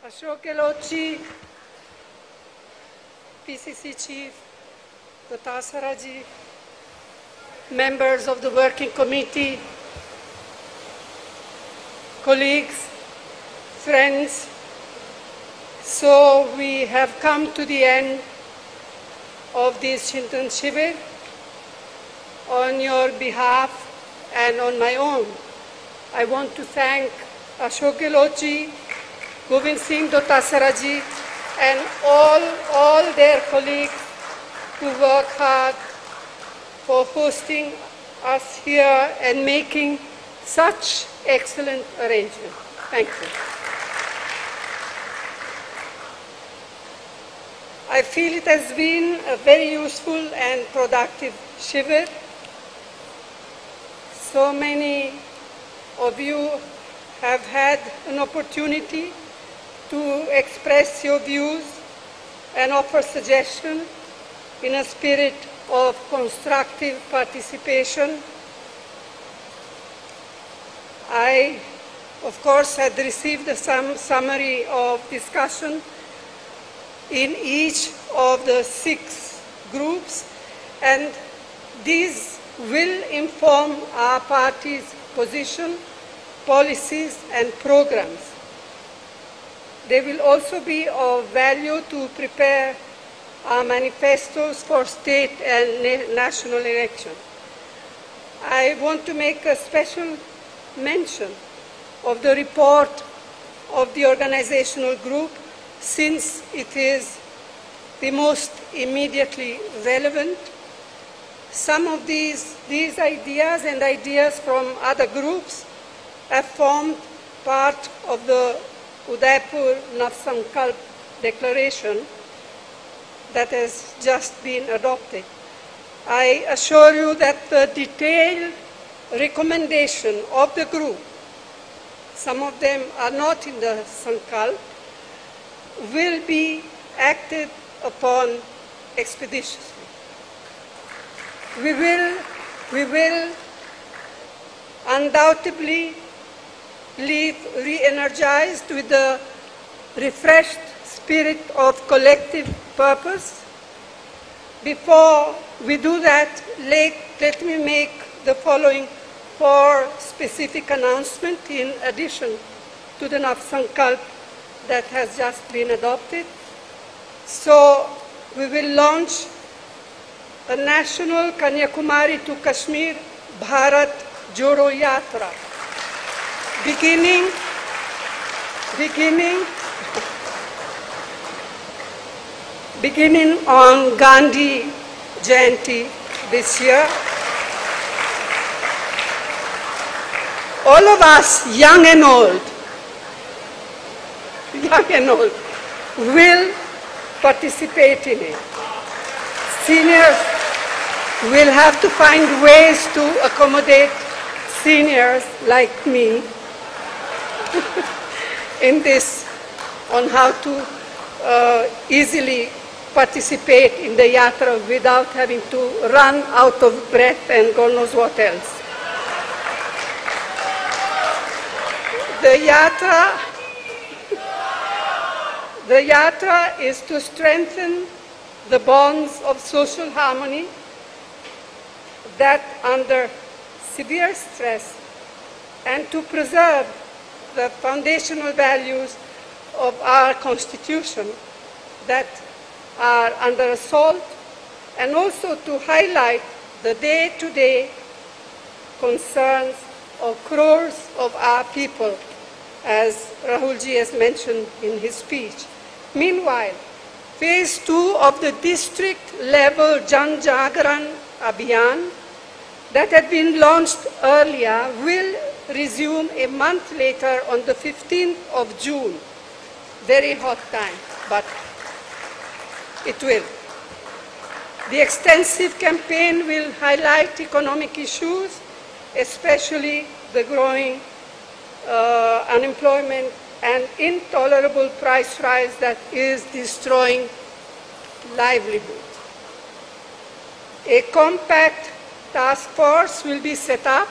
Ashok Gehlotji, PCC Chief, Dotasaraji, members of the Working Committee, colleagues, friends. So we have come to the end of this Chintan Shivir. On your behalf and on my own, I want to thank Ashok Gehlotji, Govind Singh Dotasaraji, and all their colleagues who work hard for hosting us here and making such excellent arrangements. Thank you. I feel it has been a very useful and productive Shivir. So many of you have had an opportunity to express your views and offer suggestions in a spirit of constructive participation. I, of course, had received some summary of discussion in each of the 6 groups, and these will inform our party's position, policies, and programs. They will also be of value to prepare our manifestos for state and national election. I want to make a special mention of the report of the organizational group, since it is the most immediately relevant. Some of these ideas and ideas from other groups have formed part of the Udaipur Sankalp declaration that has just been adopted. I assure you that the detailed recommendation of the group, some of them are not in the Sankalp, will be acted upon expeditiously. We will undoubtedly leave re-energized with the refreshed spirit of collective purpose. Before we do that, let me make the following 4 specific announcements in addition to the Sankalp that has just been adopted. So we will launch a national Kanyakumari to Kashmir Bharat Jodo Yatra, beginning on Gandhi Jayanti this year. All of us, young and old, will participate in it. Seniors will have to find ways to accommodate seniors like me in this, on how to easily participate in the yatra without having to run out of breath and God knows what else. The yatra is to strengthen the bonds of social harmony that under severe stress, and to preserve the foundational values of our Constitution that are under assault, and also to highlight the day-to-day concerns of crores of our people, as Rahulji has mentioned in his speech. Meanwhile, Phase 2 of the district-level Jan Jagaran Abhiyan that had been launched earlier will resume a month later on the 15th of June. Very hot time, but it will. The extensive campaign will highlight economic issues, especially the growing unemployment and intolerable price rise that is destroying livelihood. A compact task force will be set up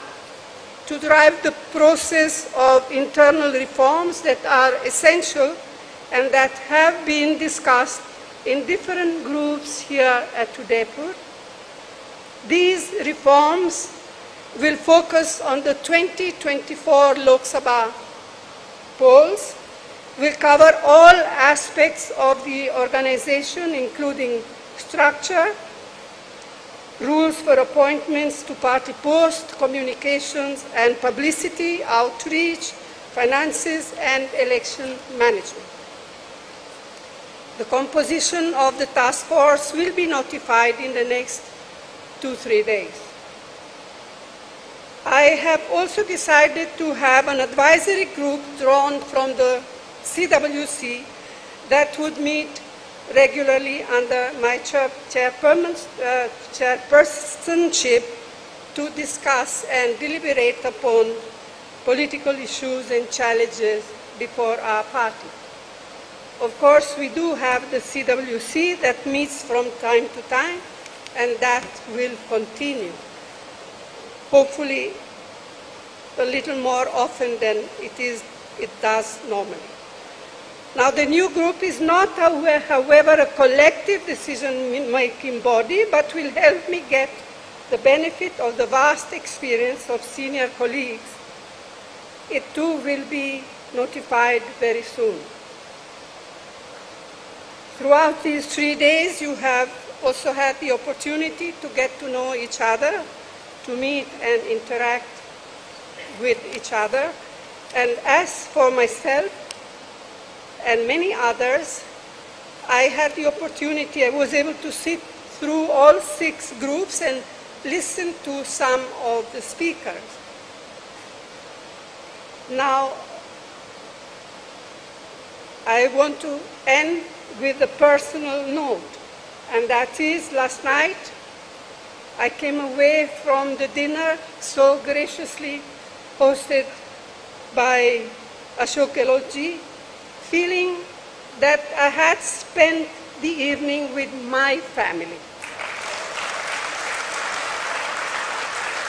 to drive the process of internal reforms that are essential and that have been discussed in different groups here at Udaipur. These reforms will focus on the 2024 Lok Sabha polls, will cover all aspects of the organization, including structure, rules for appointments to party posts, communications and publicity, outreach, finances, and election management. The composition of the task force will be notified in the next 2-3 days. I have also decided to have an advisory group drawn from the CWC that would meet regularly under my chairpersonship to discuss and deliberate upon political issues and challenges before our party. Of course, we do have the CWC that meets from time to time, and that will continue, hopefully a little more often than it does normally. Now, the new group is not, however, a collective decision-making body, but will help me get the benefit of the vast experience of senior colleagues. It too will be notified very soon. Throughout these 3 days, you have also had the opportunity to get to know each other, to meet and interact with each other. And as for myself and many others, I had the opportunity, I was able to sit through all 6 groups and listen to some of the speakers. Now, I want to end with a personal note, and that is, last night I came away from the dinner so graciously hosted by Ashok Gehlotji, feeling that I had spent the evening with my family.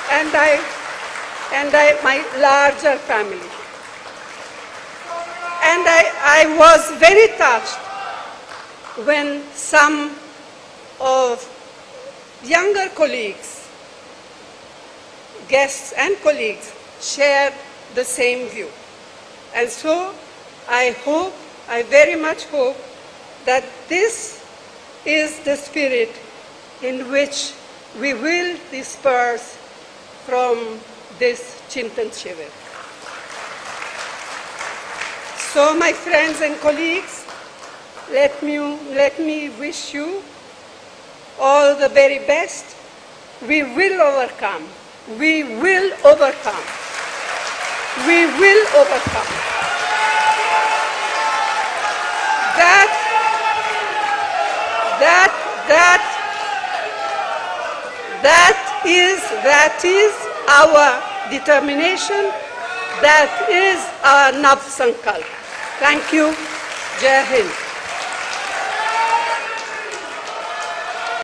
And my larger family. And I was very touched when some of younger colleagues, guests and colleagues, shared the same view. And so I very much hope that this is the spirit in which we will disperse from this Chintan Shivir. So, my friends and colleagues, let me wish you all the very best. We will overcome. We will overcome. We will overcome. That is our determination. That is our Nav Sankalp. Thank you. Jai Hind.